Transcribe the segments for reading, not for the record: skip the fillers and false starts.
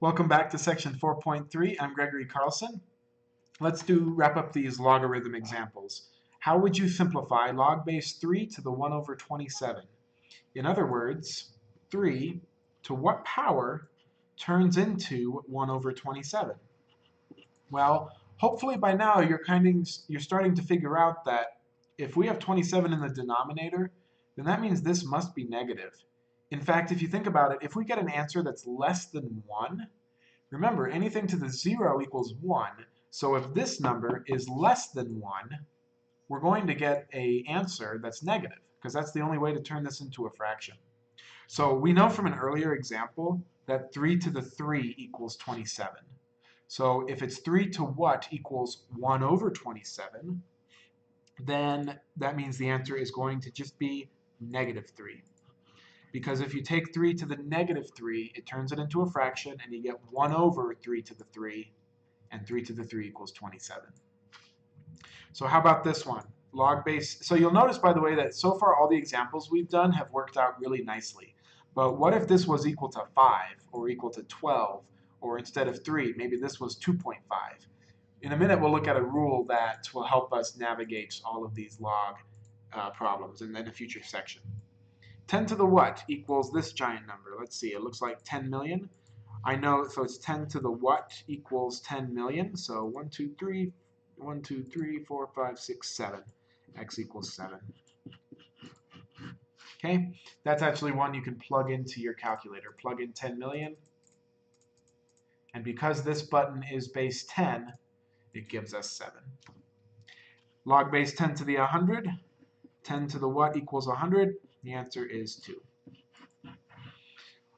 Welcome back to section 4.3. I'm Gregory Carlson. Let's wrap up these logarithm examples. How would you simplify log base 3 to the 1 over 27? In other words, 3 to what power turns into 1 over 27? Well, hopefully by now you're starting to figure out that if we have 27 in the denominator, then that means this must be negative. In fact, if you think about it, if we get an answer that's less than 1, remember, anything to the 0 equals 1. So if this number is less than 1, we're going to get an answer that's negative, because that's the only way to turn this into a fraction. So we know from an earlier example that 3 to the 3 equals 27. So if it's 3 to what equals 1 over 27, then that means the answer is going to just be negative 3. Because if you take 3 to the negative 3, it turns it into a fraction, and you get 1 over 3 to the 3, and 3 to the 3 equals 27. So how about this one? Log base. So you'll notice, by the way, that so far all the examples we've done have worked out really nicely. But what if this was equal to 5, or equal to 12, or instead of 3, maybe this was 2.5? In a minute, we'll look at a rule that will help us navigate all of these log problems in a future section. 10 to the what equals this giant number? Let's see, it looks like 10 million. I know, so it's 10 to the what equals 10 million. So 1, 2, 3, 1, 2, 3, 4, 5, 6, 7. X equals 7. Okay, that's actually one you can plug into your calculator. Plug in 10 million. And because this button is base 10, it gives us 7. Log base 10 to the 100. 10 to the what equals 100? The answer is 2.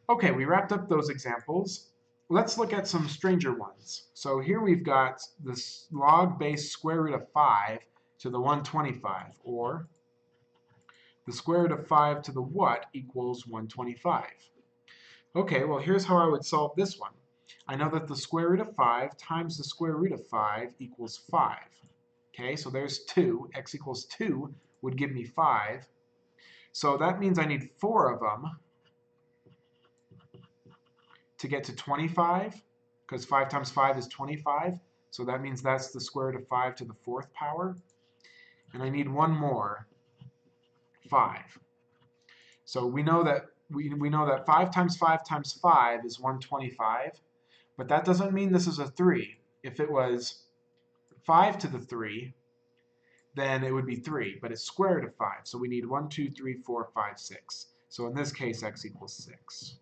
Okay, we wrapped up those examples. Let's look at some stranger ones. So here we've got this log base square root of 5 to the 125, or the square root of 5 to the what equals 125. Okay, well here's how I would solve this one. I know that the square root of 5 times the square root of 5 equals 5. Okay, so there's 2. X equals 2 would give me 5. So that means I need 4 of them to get to 25, because 5 times 5 is 25. So that means that's the square root of 5 to the 4th power. And I need one more, 5. So we know that we know that 5 times 5 times 5 is 125, but that doesn't mean this is a 3. If it was 5 to the 3, then it would be 3, but it's square root of 5. So we need 1, 2, 3, 4, 5, 6. So in this case, x equals 6.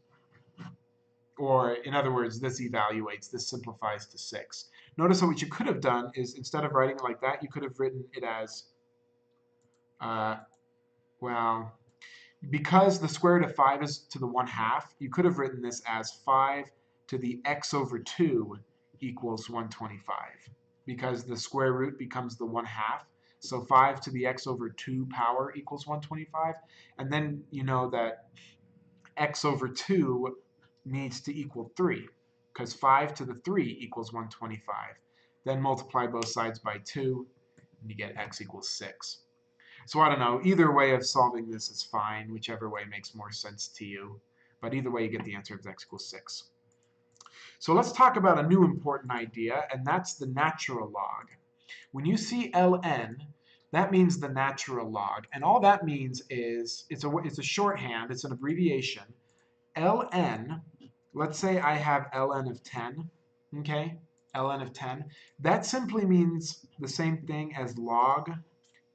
Or in other words, this evaluates, this simplifies to 6. Notice that what you could have done is, instead of writing it like that, you could have written it as, well, because the square root of 5 is to the 1/2, you could have written this as 5 to the x over 2 equals 125. Because the square root becomes the 1/2. So 5 to the x over 2 power equals 125. And then you know that x over 2 needs to equal 3, because 5 to the 3 equals 125. Then multiply both sides by 2, and you get x equals 6. So I don't know, either way of solving this is fine, whichever way makes more sense to you. But either way, you get the answer of x equals 6. So let's talk about a new important idea, and that's the natural log. When you see ln, that means the natural log. And all that means is, it's a shorthand, it's an abbreviation. ln, let's say I have ln of 10, okay? ln of 10. That simply means the same thing as log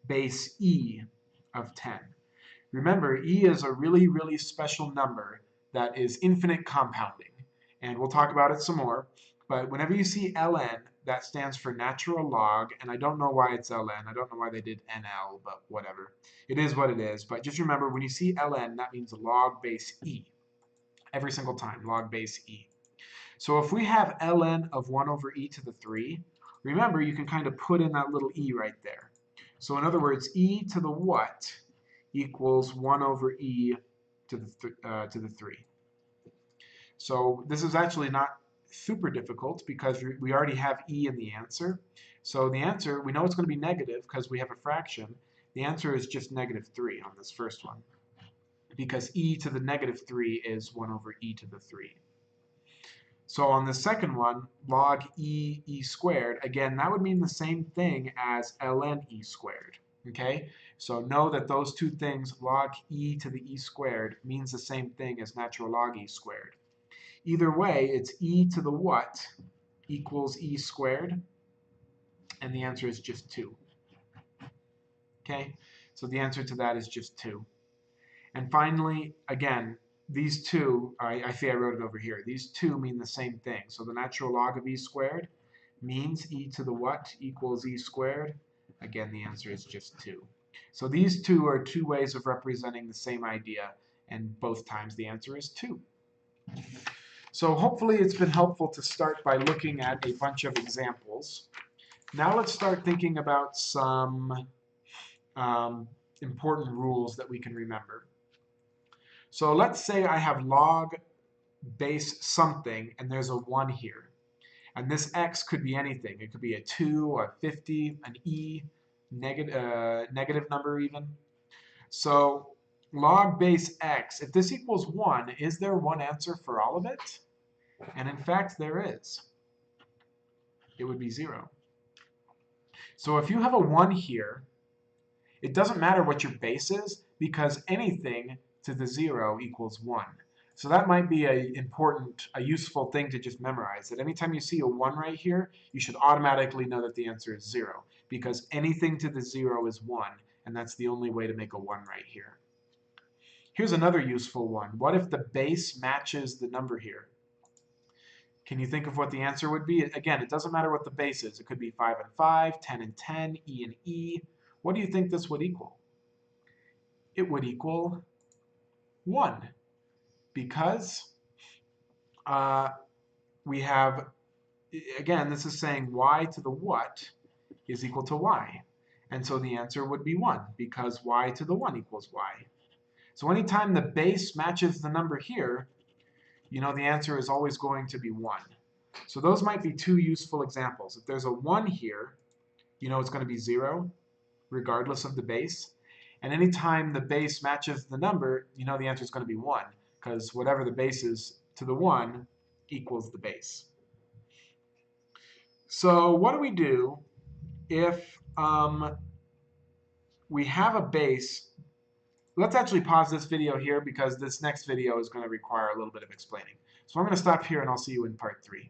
base e of 10. Remember, e is a really, really special number that is infinite compounding. And we'll talk about it some more. But whenever you see ln, that stands for natural log, and I don't know why it's ln. I don't know why they did nl, but whatever. It is what it is. But just remember, when you see ln, that means log base e. Every single time, log base e. So if we have ln of 1 over e to the 3, remember, you can kind of put in that little e right there. So in other words, e to the what equals 1 over e to the 3. So this is actually not super difficult because we already have e in the answer. So the answer, we know it's going to be negative because we have a fraction. The answer is just negative 3 on this first one, because e to the negative 3 is 1 over e to the 3. So on the second one, log e squared, again, that would mean the same thing as ln e squared. Okay? So know that those two things, log e to the e squared, means the same thing as natural log e squared. Either way, it's e to the what equals e squared, and the answer is just 2. Okay? So the answer to that is just 2. And finally, again, these two, I see I wrote it over here. These two mean the same thing. So the natural log of e squared means e to the what equals e squared. Again, the answer is just 2. So these two are two ways of representing the same idea, and both times the answer is 2. So hopefully it's been helpful to start by looking at a bunch of examples. Now let's start thinking about some important rules that we can remember. So let's say I have log base something, and there's a 1 here. And this x could be anything. It could be a 2, a 50, an e, negative number even. So log base x, if this equals 1, is there one answer for all of it? And in fact, there is. It would be 0. So if you have a 1 here, it doesn't matter what your base is, because anything to the 0 equals 1. So that might be a useful thing to just memorize, that anytime you see a 1 right here, you should automatically know that the answer is 0, because anything to the 0 is 1, and that's the only way to make a 1 right here. Here's another useful one. What if the base matches the number here? Can you think of what the answer would be? Again, it doesn't matter what the base is. It could be 5 and 5, 10 and 10, e and e. What do you think this would equal? It would equal 1, because we have, again, this is saying y to the what is equal to y. And so the answer would be 1, because y to the 1 equals y. So anytime the base matches the number here, you know the answer is always going to be 1. So those might be two useful examples. If there's a 1 here, you know it's going to be 0, regardless of the base. And anytime the base matches the number, you know the answer is going to be 1, because whatever the base is to the 1 equals the base. So what do we do if we have a base? Let's actually pause this video here, because this next video is going to require a little bit of explaining. So I'm going to stop here, and I'll see you in part 3.